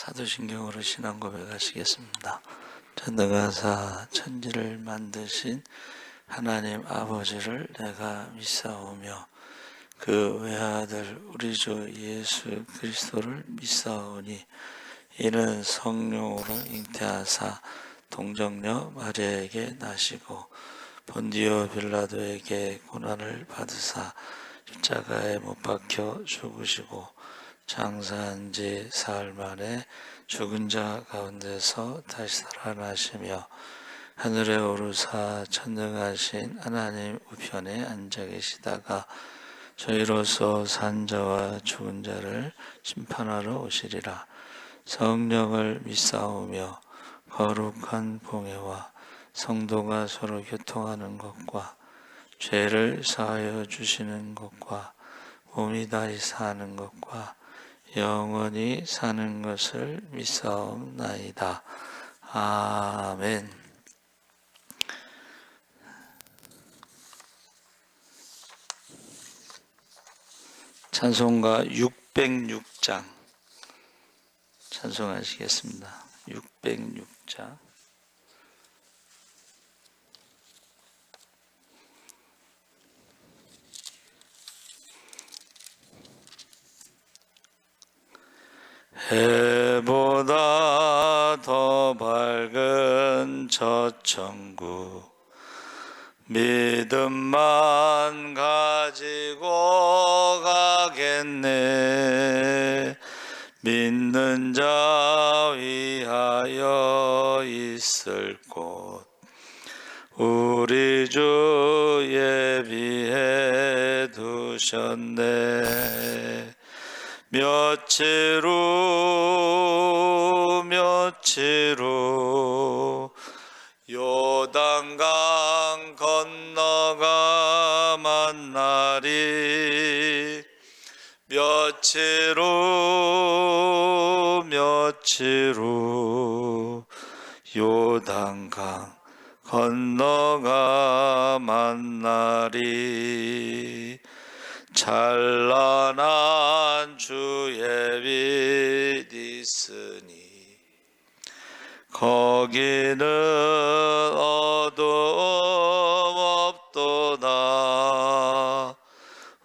사도신경으로 신앙 고백하시겠습니다. 전능하사 천지를 만드신 하나님 아버지를 내가 믿사오며 그 외아들 우리 주 예수 그리스도를 믿사오니 이는 성령으로 잉태하사 동정녀 마리아에게 나시고 본디오 빌라도에게 고난을 받으사 십자가에 못 박혀 죽으시고 장사한 지 사흘 만에 죽은 자 가운데서 다시 살아나시며 하늘에 오르사 전능하신 하나님 우편에 앉아 계시다가 저희로서 산 자와 죽은 자를 심판하러 오시리라. 성령을 믿사오며 거룩한 공회와 성도가 서로 교통하는 것과 죄를 사하여 주시는 것과 몸이 다시 사는 것과 영원히 사는 것을 믿사옵나이다. 아멘. 찬송가 606장 찬송하시겠습니다. 606장. 해보다 더 밝은 저 천국 믿음만 가지고 가겠네. 믿는 자 위하여 있을 곳 우리 주 예비해 두셨네. 며칠 후 요단강 건너가 만나리. 며칠 후 요단강 건너가 만나리. 찬란한 주의 빛 있으니 거기는 어두움 없도다.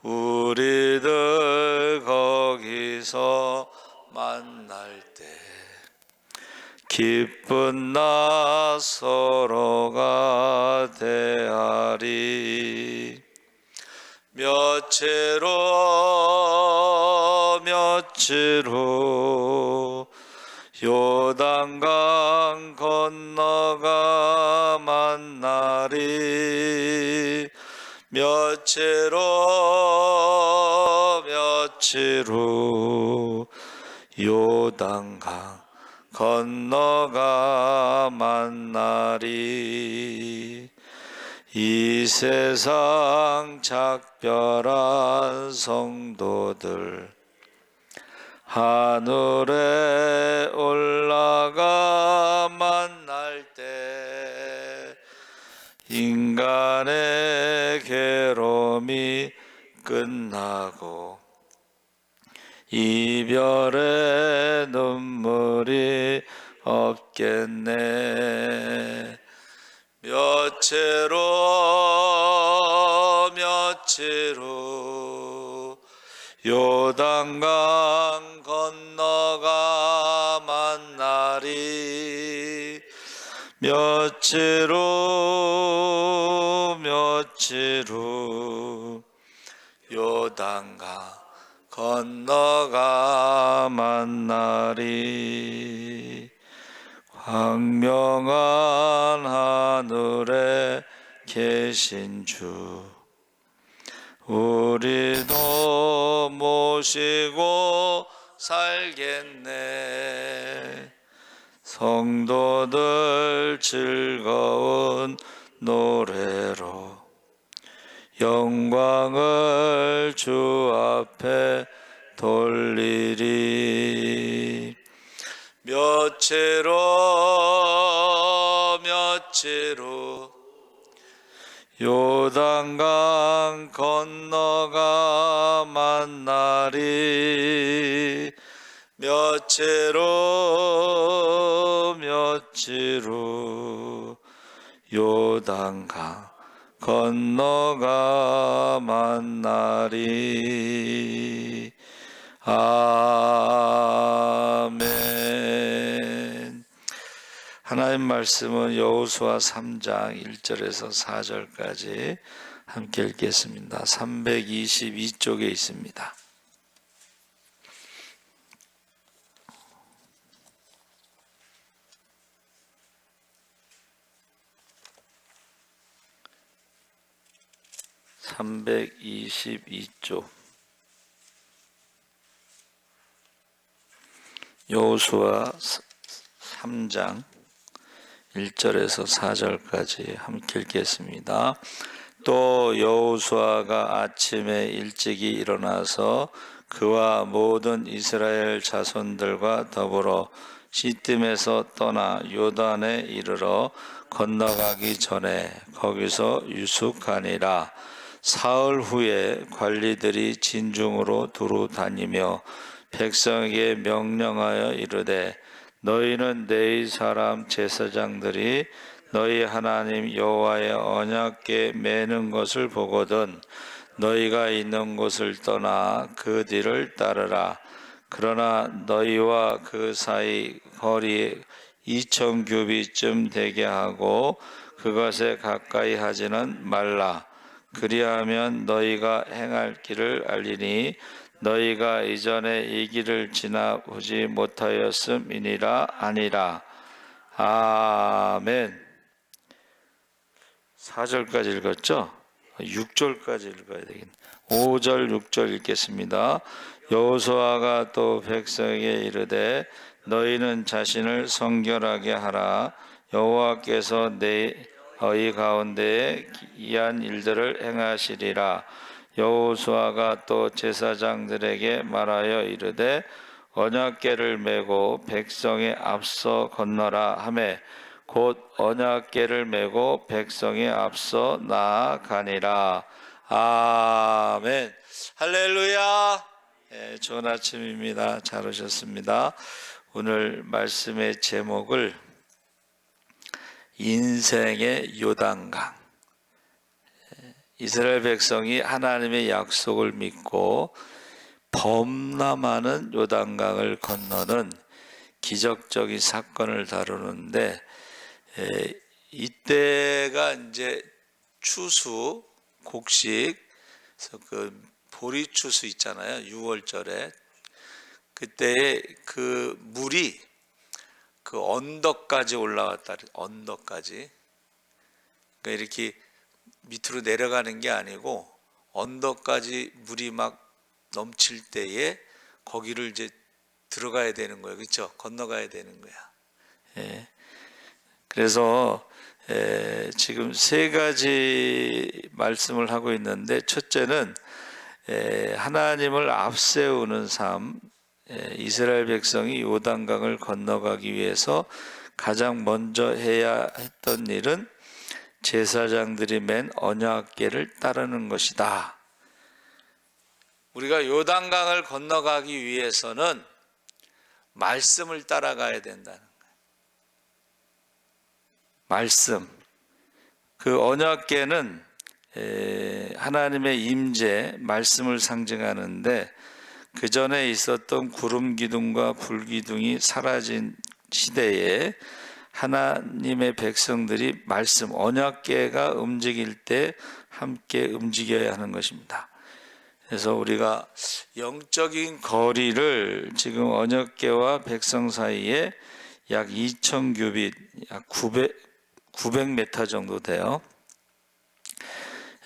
우리들 거기서 만날 때 기쁜 나 서로가 대하리. 며칠 후 요단강 건너가 만나리. 며칠 후 요단강 건너가 만나리. 이 세상 작별한 성도들 하늘에 올라가 만날 때 인간의 괴로움이 끝나고 이별의 눈물이 없겠네. 며칠 후 요단강 건너가 만나리. 며칠 후 요단강 건너가 만나리. 광명한 하늘에 계신 주 우리도 모시고 살겠네. 성도들 즐거운 노래로 영광을 주 앞에 돌리리. 며칠 후 요단강 건너가 만나리. 몇채로 요단강 건너가 만나리. 아멘. 하나님 말씀은 여호수아 3장 1절에서 4절까지 함께 읽겠습니다. 322쪽에 있습니다. (322쪽) 여호수아 3장 1절에서 4절까지 함께 읽겠습니다. 또 여호수아가 아침에 일찍이 일어나서 그와 모든 이스라엘 자손들과 더불어 시딤에서 떠나 요단에 이르러 건너가기 전에 거기서 유숙하니라. 사흘 후에 관리들이 진중으로 두루 다니며 백성에게 명령하여 이르되 너희는 내 사람 제사장들이 너희 하나님 여호와의 언약궤 매는 것을 보거든 너희가 있는 곳을 떠나 그 뒤를 따르라. 그러나 너희와 그 사이 거리 2,000 규빗쯤 되게 하고 그것에 가까이 하지는 말라. 그리하면 너희가 행할 길을 알리니 너희가 이전에 이 길을 지나보지 못하였음이니라. 아니라. 아멘. 4절까지 읽었죠? 6절까지 읽어야 되겠네. 5절 6절 읽겠습니다. 여호수아가 또 백성에게 이르되 너희는 자신을 성결하게 하라. 여호와께서 너희 가운데에 기이한 일들을 행하시리라. 여호수아가 또 제사장들에게 말하여 이르되 언약궤를 메고 백성의 앞서 건너라 하매 곧 언약궤를 메고 백성의 앞서 나아가니라. 아멘. 할렐루야. 좋은 아침입니다. 잘 오셨습니다. 오늘 말씀의 제목을 인생의 요단강. 이스라엘 백성이 하나님의 약속을 믿고 범람하는 요단강을 건너는 기적적인 사건을 다루는데, 이때가 이제 추수, 곡식, 그 보리추수 있잖아요. 6월절에. 그때 그 물이 그 언덕까지 올라왔다. 언덕까지. 그러니까 이렇게 밑으로 내려가는 게 아니고 언덕까지 물이 막 넘칠 때에 거기를 이제 들어가야 되는 거예요. 그렇죠? 건너가야 되는 거야. 예. 그래서 지금 세 가지 말씀을 하고 있는데, 첫째는 하나님을 앞세우는 삶. 이스라엘 백성이 요단강을 건너가기 위해서 가장 먼저 해야 했던 일은 제사장들이 맨 언약궤를 따르는 것이다. 우리가 요단강을 건너가기 위해서는 말씀을 따라가야 된다는 거예요. 말씀. 그 언약궤는 하나님의 임재, 말씀을 상징하는데, 그 전에 있었던 구름 기둥과 불 기둥이 사라진 시대에 하나님의 백성들이 말씀, 언약궤가 움직일 때 함께 움직여야 하는 것입니다. 그래서 우리가 영적인 거리를 지금 언약궤와 백성 사이에 약 2,000 규빗, 약 900m 정도 돼요.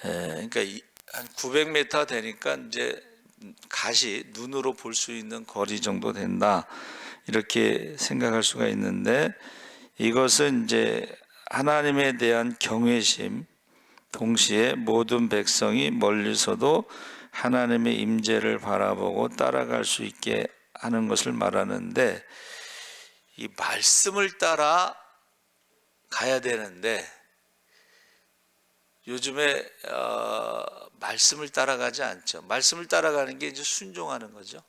그러니까 한 900m 되니까 이제 가시, 눈으로 볼 수 있는 거리 정도 된다, 이렇게 생각할 수가 있는데, 이것은 이제 하나님에 대한 경외심, 동시에 모든 백성이 멀리서도 하나님의 임재를 바라보고 따라갈 수 있게 하는 것을 말하는데, 이 말씀을 따라 가야 되는데 요즘에 말씀을 따라가지 않죠. 말씀을 따라가는 게 이제 순종하는 거죠.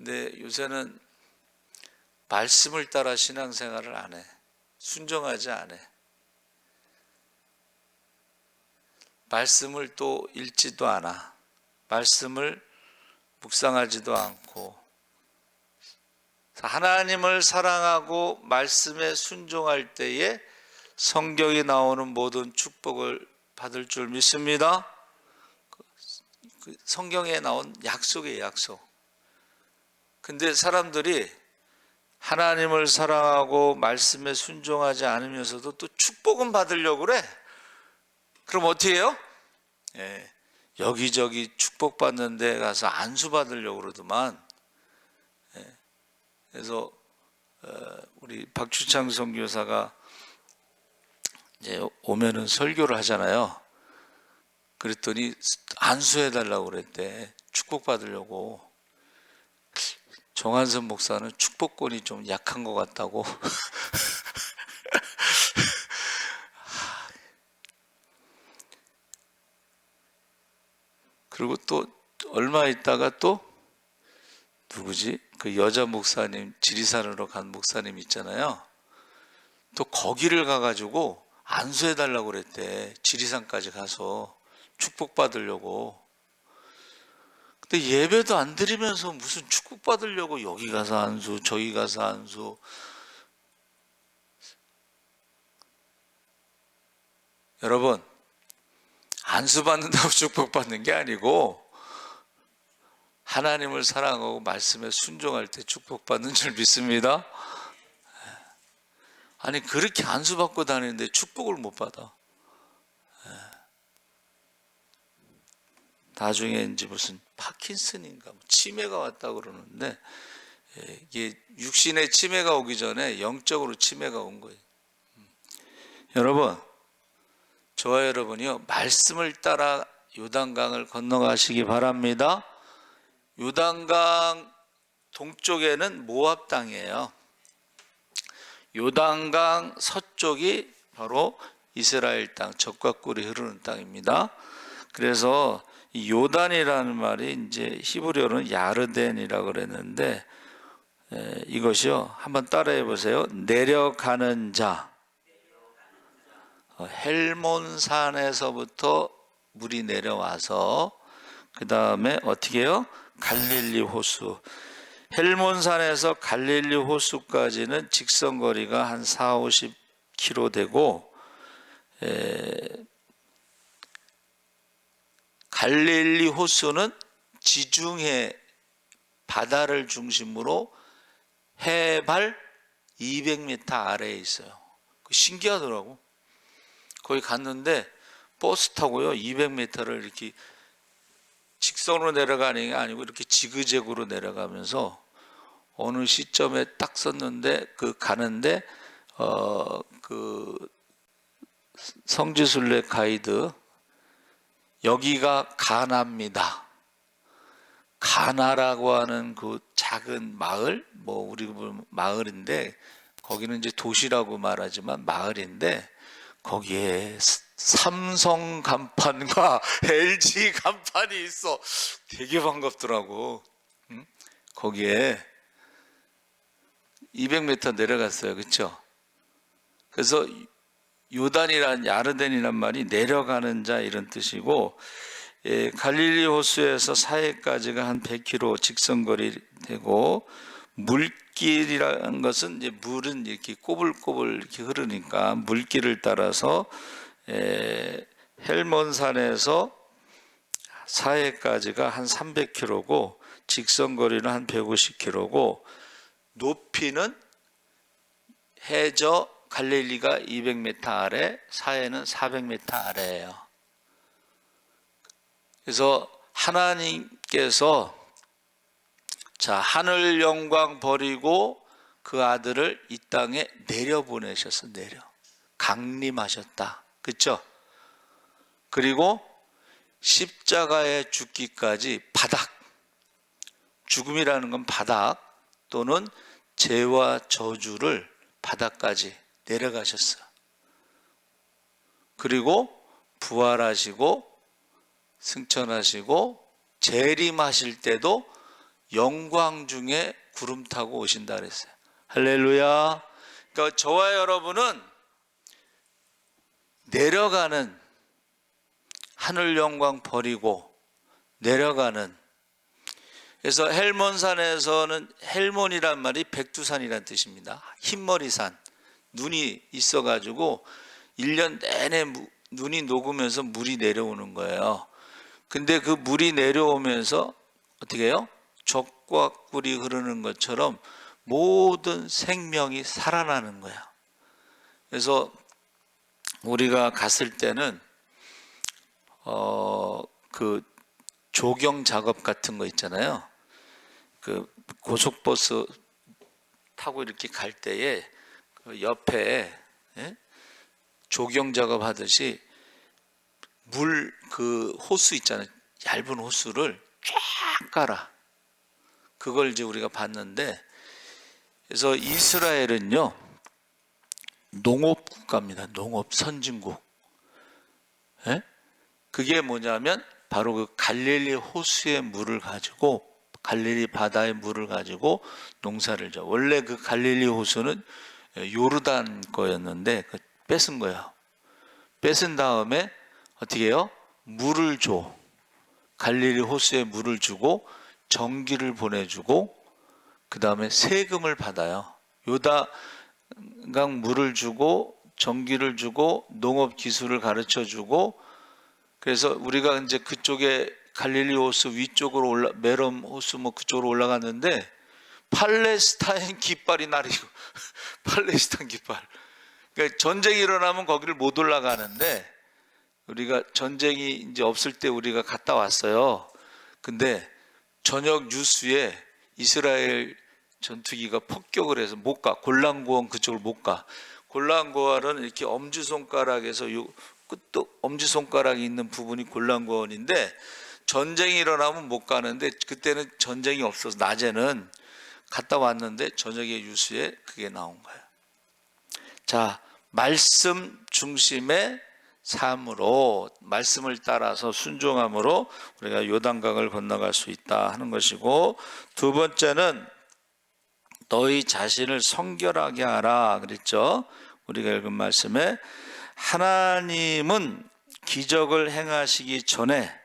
근데 요새는 말씀을 따라 신앙생활을 안 해. 순종하지 않아. 말씀을 또 읽지도 않아. 말씀을 묵상하지도 않고. 하나님을 사랑하고 말씀에 순종할 때에 성경에 나오는 모든 축복을 받을 줄 믿습니다. 성경에 나온 약속이에요, 약속. 근데 사람들이 하나님을 사랑하고 말씀에 순종하지 않으면서도 또 축복은 받으려고 그래. 그럼 어떻게 해요? 여기저기 축복받는 데 가서 안수 받으려고 그러더만. 그래서 우리 박주창 선교사가 이제 오면은 설교를 하잖아요. 그랬더니 안수해 달라고 그랬대. 축복받으려고. 정한선 목사는 축복권이 좀 약한 것 같다고. 그리고 또 얼마 있다가 또 누구지? 그 여자 목사님, 지리산으로 간 목사님 있잖아요. 또 거기를 가가지고 안수해 달라고 그랬대. 지리산까지 가서 축복받으려고. 근데 예배도 안 드리면서 무슨 축복받으려고 여기 가서 안수, 저기 가서 안수. 여러분, 안수 받는다고 축복받는 게 아니고 하나님을 사랑하고 말씀에 순종할 때 축복받는 줄 믿습니다. 아니 그렇게 안수 받고 다니는데 축복을 못 받아. 나중에 이제 무슨 파킨슨인가 치매가 왔다고 그러는데 이게 육신의 치매가 오기 전에 영적으로 치매가 온 거예요. 여러분, 저와 여러분이요 말씀을 따라 요단강을 건너가시기 바랍니다. 요단강 동쪽에는 모압 땅이에요. 요단강 서쪽이 바로 이스라엘 땅, 젖과 꿀이 흐르는 땅입니다. 그래서 이 요단이라는 말이 이제 히브리어로는 야르덴이라고 그랬는데 이것이요 한번 따라해 보세요. 내려가는 자. 헬몬산에서부터 물이 내려와서 그 다음에 어떻게 해요? 갈릴리 호수. 헬몬산에서 갈릴리 호수까지는 직선거리가 한 40-50km 되고 갈릴리 호수는 지중해 바다를 중심으로 해발 200m 아래에 있어요. 신기하더라고. 거기 갔는데 버스 타고요 200m를 이렇게 직선으로 내려가는 게 아니고 이렇게 지그재그로 내려가면서 어느 시점에 딱 섰는데 그 가는데 그 성지순례 가이드 여기가 가나입니다. 가나라고 하는 그 작은 마을, 뭐 우리 마을인데 거기는 이제 도시라고 말하지만 마을인데 거기에 삼성 간판과 LG 간판이 있어. 되게 반갑더라고. 거기에 200m 내려갔어요. 그렇죠? 그래서 요단이란 야르덴이란 말이 내려가는 자 이런 뜻이고 갈릴리 호수에서 사해까지가 한 100km 직선거리 되고 물길이라는 것은 이제 물은 이렇게 꼬불꼬불 이렇게 흐르니까 물길을 따라서 헬몬산에서 사해까지가 한 300km고 직선거리는 한 150km고 높이는 해저 갈릴리가 200m 아래, 사해는 400m 아래예요. 그래서 하나님께서 자 하늘 영광 버리고 그 아들을 이 땅에 내려보내셔서 강림하셨다. 그렇죠? 그리고 십자가에 죽기까지 바닥, 죽음이라는 건 바닥 또는 죄와 저주를 바닥까지 내려가셨어요. 그리고 부활하시고 승천하시고 재림하실 때도 영광 중에 구름 타고 오신다 그랬어요. 할렐루야. 그러니까 저와 여러분은 내려가는, 하늘 영광 버리고 내려가는. 그래서 헬몬산에서는, 헬몬이란 말이 백두산이란 뜻입니다. 흰머리산, 눈이 있어가지고 1년 내내 눈이 녹으면서 물이 내려오는 거예요. 근데 그 물이 내려오면서 어떻게 해요? 젖과 꿀이 흐르는 것처럼 모든 생명이 살아나는 거야. 그래서 우리가 갔을 때는 그 조경 작업 같은 거 있잖아요. 그 고속버스 타고 이렇게 갈 때에 그 옆에 조경 작업 하듯이 물 그 호수 있잖아요. 얇은 호수를 쫙 깔아. 그걸 이제 우리가 봤는데, 그래서 이스라엘은요 농업 국가입니다. 농업 선진국. 그게 뭐냐면 바로 그 갈릴리 호수의 물을 가지고, 갈릴리 바다의 물을 가지고 농사를 져. 원래 그 갈릴리 호수는 요르단 거였는데 뺏은 거예요. 뺏은 다음에 어떻게 해요? 물을 줘. 갈릴리 호수에 물을 주고 전기를 보내주고 그 다음에 세금을 받아요. 요단강 물을 주고 전기를 주고 농업 기술을 가르쳐 주고. 그래서 우리가 이제 그쪽에 갈릴리 호수 위쪽으로 메롬 호수 뭐 그쪽으로 올라갔는데 팔레스타인 깃발이 나리고 팔레스타인 깃발. 그러니까 전쟁이 일어나면 거기를 못 올라가는데, 우리가 전쟁이 이제 없을 때 우리가 갔다 왔어요. 근데 저녁 뉴스에 이스라엘 전투기가 폭격을 해서 못 가. 골란고원 그쪽을 못 가. 골란고원은 이렇게 엄지손가락에서 요 끝도 엄지손가락이 있는 부분이 골란고원인데, 전쟁이 일어나면 못 가는데 그때는 전쟁이 없어서 낮에는 갔다 왔는데 저녁에 뉴스에 그게 나온 거예요. 자, 말씀 중심의 삶으로, 말씀을 따라서 순종함으로 우리가 요단강을 건너갈 수 있다 하는 것이고, 두 번째는 너희 자신을 성결하게 하라 그랬죠. 우리가 읽은 말씀에 하나님은 기적을 행하시기 전에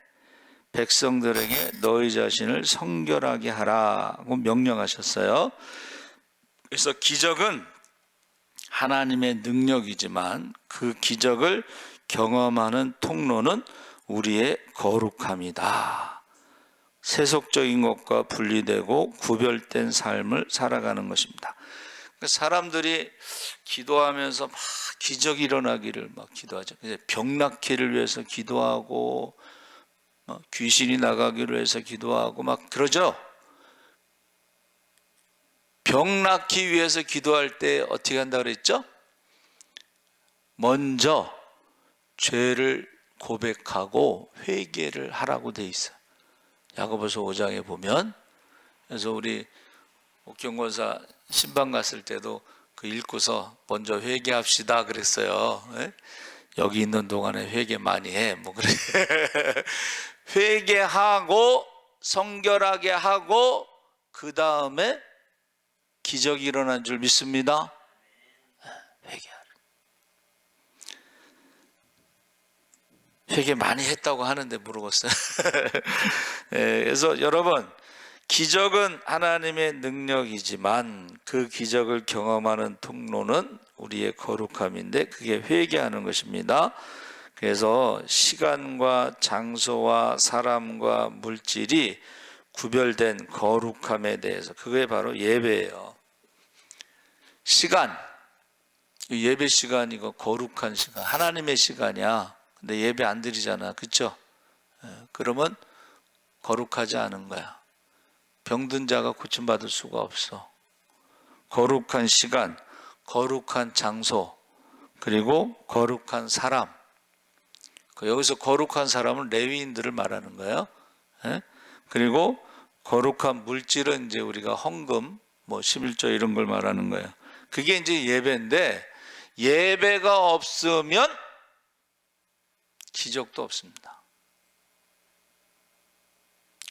백성들에게 너희 자신을 성결하게 하라고 명령하셨어요. 그래서 기적은 하나님의 능력이지만 그 기적을 경험하는 통로는 우리의 거룩함이다. 세속적인 것과 분리되고 구별된 삶을 살아가는 것입니다. 사람들이 기도하면서 막 기적이 일어나기를 막 기도하죠. 병 낫기를 위해서 기도하고 귀신이 나가기를 위해서 기도하고 막 그러죠. 병 낫기 위해서 기도할 때 어떻게 한다고 그랬죠? 먼저 죄를 고백하고 회개를 하라고 돼 있어요. 야고보서 5장에 보면. 그래서 우리 옥경권사 신방 갔을 때도 그 읽고서 먼저 회개합시다 그랬어요. 여기 있는 동안에 회개 많이 해. 뭐 그래. 회개하고 성결하게 하고 그 다음에 기적이 일어난 줄 믿습니다. 회개하라. 회개 많이 했다고 하는데 물어봤어요. 그래서 여러분, 기적은 하나님의 능력이지만 그 기적을 경험하는 통로는 우리의 거룩함인데 그게 회개하는 것입니다. 그래서 시간과 장소와 사람과 물질이 구별된 거룩함에 대해서, 그게 바로 예배예요. 시간, 예배 시간, 이거 거룩한 시간, 하나님의 시간이야. 근데 예배 안 드리잖아, 그렇죠? 그러면 거룩하지 않은 거야. 병든 자가 고침받을 수가 없어. 거룩한 시간, 거룩한 장소, 그리고 거룩한 사람. 여기서 거룩한 사람은 레위인들을 말하는 거예요. 그리고 거룩한 물질은 이제 우리가 헌금, 뭐 11조 이런 걸 말하는 거예요. 그게 이제 예배인데, 예배가 없으면 기적도 없습니다.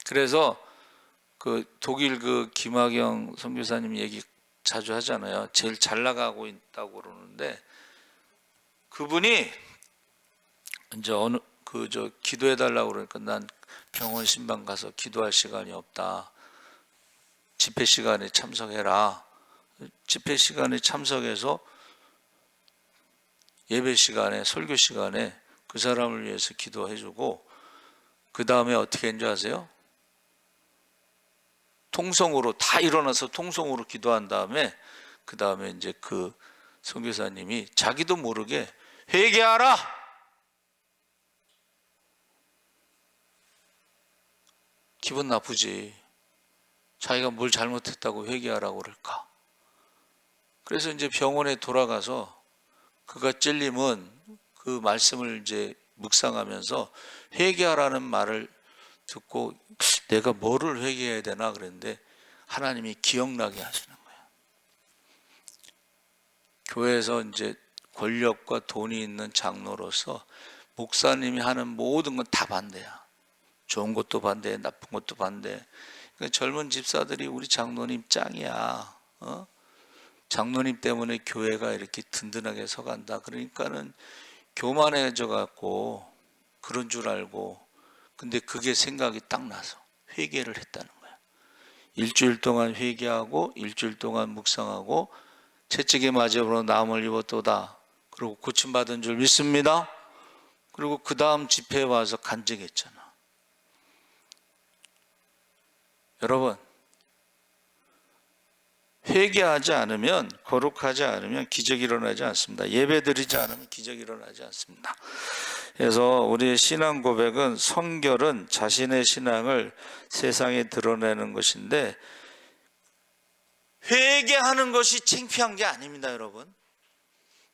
그래서 그 독일 그 김학영 선교사님 얘기 자주 하잖아요. 제일 잘 나가고 있다고 그러는데 그분이 이제 어느 저 기도해 달라고 그러니까 난 병원 신방 가서 기도할 시간이 없다. 집회 시간에 참석해라. 집회 시간에 참석해서 예배 시간에 설교 시간에 그 사람을 위해서 기도해주고 그 다음에 어떻게 했는지 아세요? 통성으로 다 일어나서 통성으로 기도한 다음에 그 다음에 이제 그 선교사님이 자기도 모르게 회개하라. 기분 나쁘지. 자기가 뭘 잘못했다고 회개하라고 그럴까. 그래서 이제 병원에 돌아가서 그가 찔림은 그 말씀을 이제 묵상하면서 회개하라는 말을 듣고 내가 뭐를 회개해야 되나 그랬는데 하나님이 기억나게 하시는 거예요. 교회에서 이제 권력과 돈이 있는 장로로서 목사님이 하는 모든 건 다 반대야. 좋은 것도 반대, 나쁜 것도 반대. 그러니까 젊은 집사들이 우리 장로님 짱이야. 장로님 때문에 교회가 이렇게 든든하게 서간다. 그러니까는 교만해져 갖고 그런 줄 알고, 근데 그게 생각이 딱 나서 회개를 했다는 거야. 일주일 동안 회개하고 일주일 동안 묵상하고 채찍에 맞으므로 나음을 입었도다. 그리고 고침받은 줄 믿습니다. 그리고 그 다음 집회에 와서 간증했잖아. 여러분, 회개하지 않으면, 거룩하지 않으면 기적이 일어나지 않습니다. 예배드리지 않으면 기적이 일어나지 않습니다. 그래서 우리의 신앙 고백은, 성결은 자신의 신앙을 세상에 드러내는 것인데 회개하는 것이 창피한 게 아닙니다. 여러분,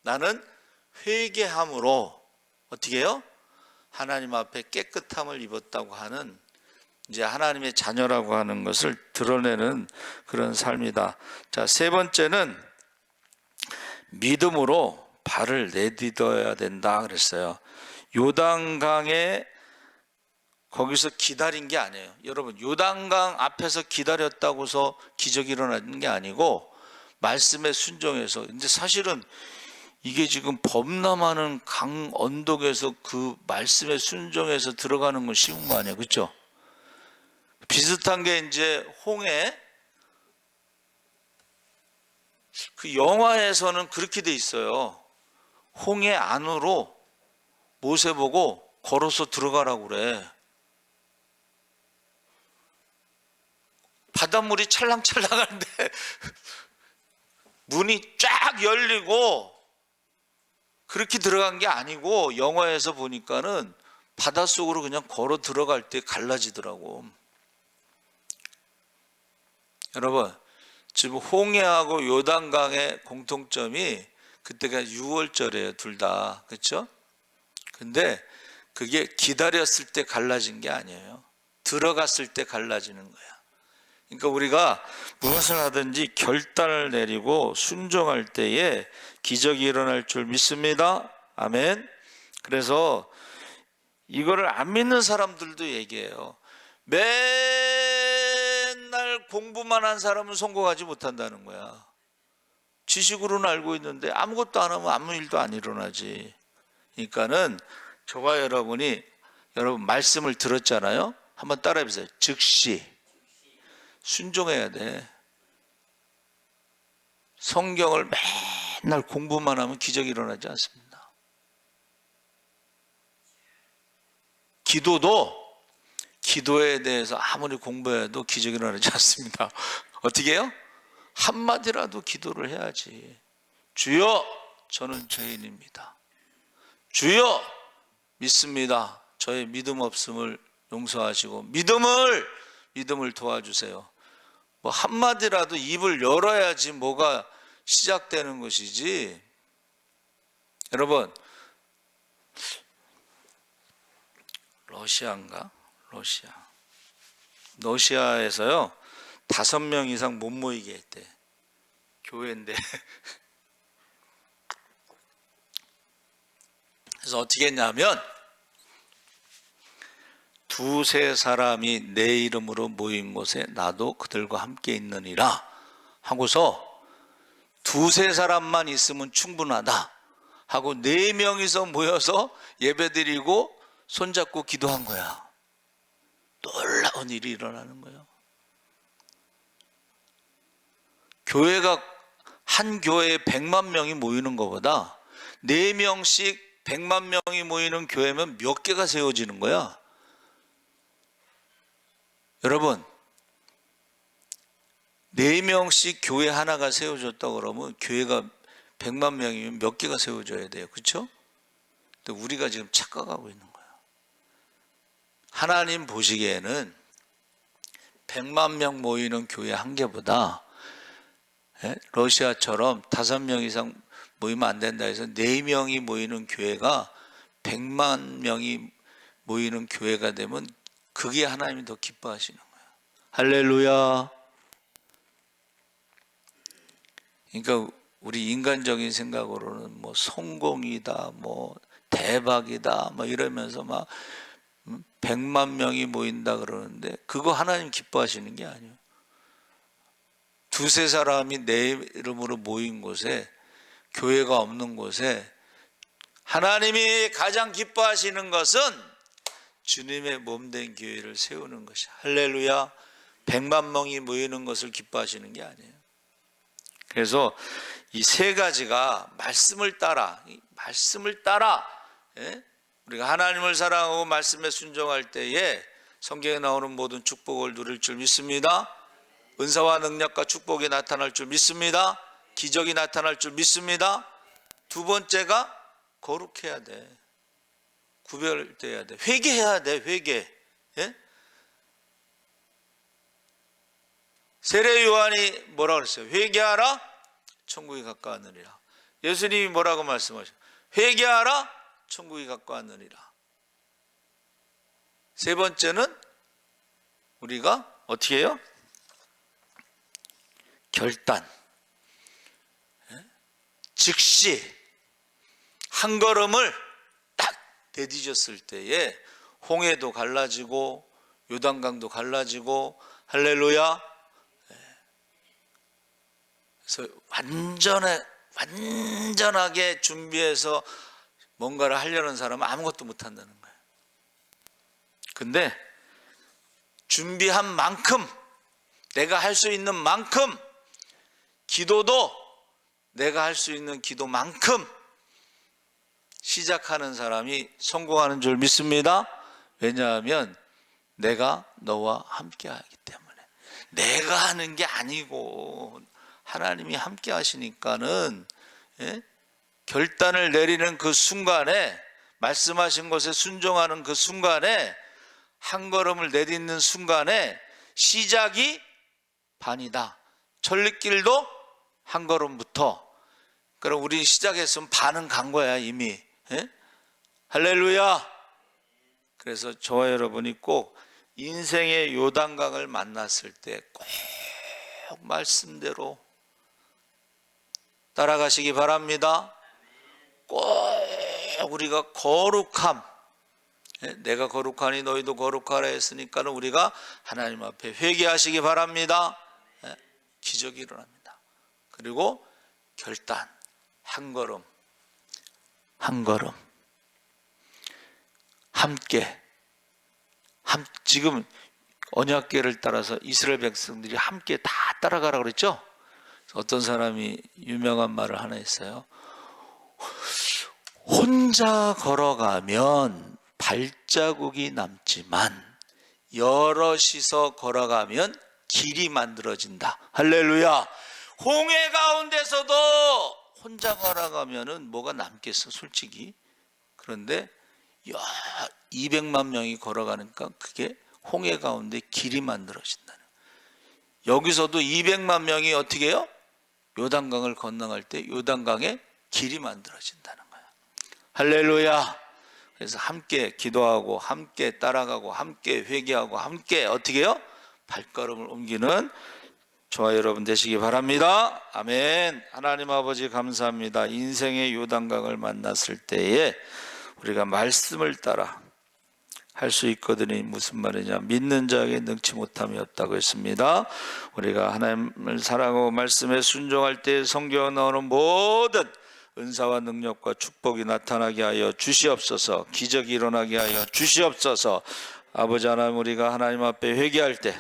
나는 회개함으로 어떻게 해요? 하나님 앞에 깨끗함을 입었다고 하는, 이제 하나님의 자녀라고 하는 것을 드러내는 그런 삶이다. 자, 세 번째는 믿음으로 발을 내딛어야 된다 그랬어요. 요단강에 거기서 기다린 게 아니에요. 여러분, 요단강 앞에서 기다렸다고서 기적이 일어나는 게 아니고 말씀에 순종해서. 근데 사실은 이게 지금 범람하는 강 언덕에서 그 말씀에 순종해서 들어가는 건 쉬운 거 아니에요. 그렇죠? 비슷한 게 이제 홍해, 그 영화에서는 그렇게 돼 있어요. 홍해 안으로 모세 보고 걸어서 들어가라고 그래. 바닷물이 찰랑찰랑한데 문이 쫙 열리고 그렇게 들어간 게 아니고, 영화에서 보니까는 바닷속으로 그냥 걸어 들어갈 때 갈라지더라고. 여러분, 지금 홍해하고 요단강의 공통점이 그때가 6월절이에요. 둘 다. 그렇죠? 근데 그게 기다렸을 때 갈라진 게 아니에요. 들어갔을 때 갈라지는 거야. 그러니까 우리가 무엇을 하든지 결단을 내리고 순종할 때에 기적이 일어날 줄 믿습니다. 아멘. 그래서 이거를 안 믿는 사람들도 얘기해요. 맨날 공부만 한 사람은 성공하지 못한다는 거야. 지식으로는 알고 있는데 아무것도 안 하면 아무 일도 안 일어나지. 그러니까는 저와 여러분이, 여러분 말씀을 들었잖아요. 한번 따라해 보세요. 즉시 순종해야 돼. 성경을 맨날 공부만 하면 기적이 일어나지 않습니다. 기도에 대해서 아무리 공부해도 기적이 일어나지 않습니다. 어떻게 해요? 한마디라도 기도를 해야지. 주여, 저는 죄인입니다. 주여, 믿습니다. 저의 믿음 없음을 용서하시고 믿음을 도와주세요. 뭐 한마디라도 입을 열어야지 뭐가 시작되는 것이지. 여러분, 러시아에서요 5명 이상 못 모이게 했대. 교회인데. 그래서 어떻게 했냐면 두세 사람이 내 이름으로 모인 곳에 나도 그들과 함께 있느니라 하고서 두세 사람만 있으면 충분하다 하고 4명이서 모여서 예배드리고 손잡고 기도한 거야. 놀라운 일이 일어나는 거예요. 교회가 한 교회에 100만 명이 모이는 것보다 4명씩 100만 명이 모이는 교회면 몇 개가 세워지는 거야. 여러분, 4명씩 교회 하나가 세워졌다 그러면 교회가 100만 명이면 몇 개가 세워져야 돼요. 그렇죠? 근데 우리가 지금 착각하고 있는 거예요. 하나님 보시기에는 100만 명 모이는 교회 한 개보다 러시아처럼 5명 이상 모이면 안 된다 해서 4명이 모이는 교회가 100만 명이 모이는 교회가 되면 그게 하나님이 더 기뻐하시는 거예요. 할렐루야. 그러니까 우리 인간적인 생각으로는 뭐 성공이다, 뭐 대박이다, 뭐 이러면서 막 100만 명이 모인다 그러는데 그거 하나님 기뻐하시는 게 아니에요. 두세 사람이 내 이름으로 모인 곳에, 교회가 없는 곳에 하나님이 가장 기뻐하시는 것은 주님의 몸된 교회를 세우는 것이. 할렐루야. 100만 명이 모이는 것을 기뻐하시는 게 아니에요. 그래서 이 세 가지가 말씀을 따라 우리가 하나님을 사랑하고 말씀에 순종할 때에 성경에 나오는 모든 축복을 누릴 줄 믿습니다. 은사와 능력과 축복이 나타날 줄 믿습니다. 기적이 나타날 줄 믿습니다. 두 번째가 거룩해야 돼. 구별돼야 돼. 회개해야 돼. 회개. 예? 세례 요한이 뭐라고 그랬어요? 회개하라, 천국이 가까웠느니라. 예수님이 뭐라고 말씀하셨어요? 회개하라, 천국이 가까웠느니라. 세 번째는 우리가 어떻게 해요? 결단. 즉시 한 걸음을 딱 내디뎠을 때에 홍해도 갈라지고 요단강도 갈라지고, 할렐루야. 그래서 완전하게 준비해서 뭔가를 하려는 사람은 아무것도 못한다는 거예요. 근데 준비한 만큼, 내가 할 수 있는 만큼, 기도도 내가 할 수 있는 기도만큼 시작하는 사람이 성공하는 줄 믿습니다. 왜냐하면 내가 너와 함께 하기 때문에. 내가 하는 게 아니고 하나님이 함께 하시니까는, 결단을 내리는 그 순간에, 말씀하신 것에 순종하는 그 순간에, 한 걸음을 내딛는 순간에 시작이 반이다. 천리길도 한 걸음부터. 그럼 우리 시작했으면 반은 간 거야 이미. 할렐루야. 그래서 저와 여러분이 꼭 인생의 요단강을 만났을 때 꼭 말씀대로 따라가시기 바랍니다. 꼭 우리가 거룩함, 내가 거룩하니 너희도 거룩하라 했으니까 우리가 하나님 앞에 회개하시기 바랍니다. 기적이 일어납니다. 그리고 결단, 한 걸음 함께. 지금 언약궤를 따라서 이스라엘 백성들이 함께 다 따라가라 그랬죠? 어떤 사람이 유명한 말을 하나 했어요. 혼자 걸어가면 발자국이 남지만 여럿이서 걸어가면 길이 만들어진다. 할렐루야. 홍해 가운데서도 혼자 걸어가면은 뭐가 남겠어 솔직히. 그런데 200만 명이 걸어가니까 그게 홍해 가운데 길이 만들어진다는. 여기서도 200만 명이 어떻게 해요? 요단강을 건너갈 때 요단강에 길이 만들어진다는 거야. 할렐루야. 그래서 함께 기도하고 함께 따라가고 함께 회개하고 함께 어떻게 해요? 발걸음을 옮기는 저와 여러분 되시기 바랍니다. 아멘. 하나님 아버지 감사합니다. 인생의 요단강을 만났을 때에 우리가 말씀을 따라 할 수 있거든요. 무슨 말이냐? 믿는 자에게 능치 못함이 없다고 했습니다. 우리가 하나님을 사랑하고 말씀에 순종할 때 성경에 나오는 모든 은사와 능력과 축복이 나타나게 하여 주시옵소서. 기적이 일어나게 하여 주시옵소서. 아버지 하나님, 우리가 하나님 앞에 회개할 때,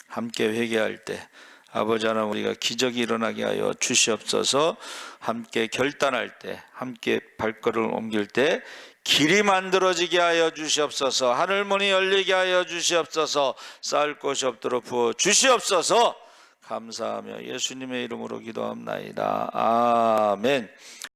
함께 회개할 때 아버지 하나님, 우리가 기적이 일어나게 하여 주시옵소서. 함께 결단할 때, 함께 발걸음을 옮길 때 길이 만들어지게 하여 주시옵소서. 하늘문이 열리게 하여 주시옵소서. 쌓을 곳이 없도록 부어 주시옵소서. 감사하며 예수님의 이름으로 기도합나이다. 아멘.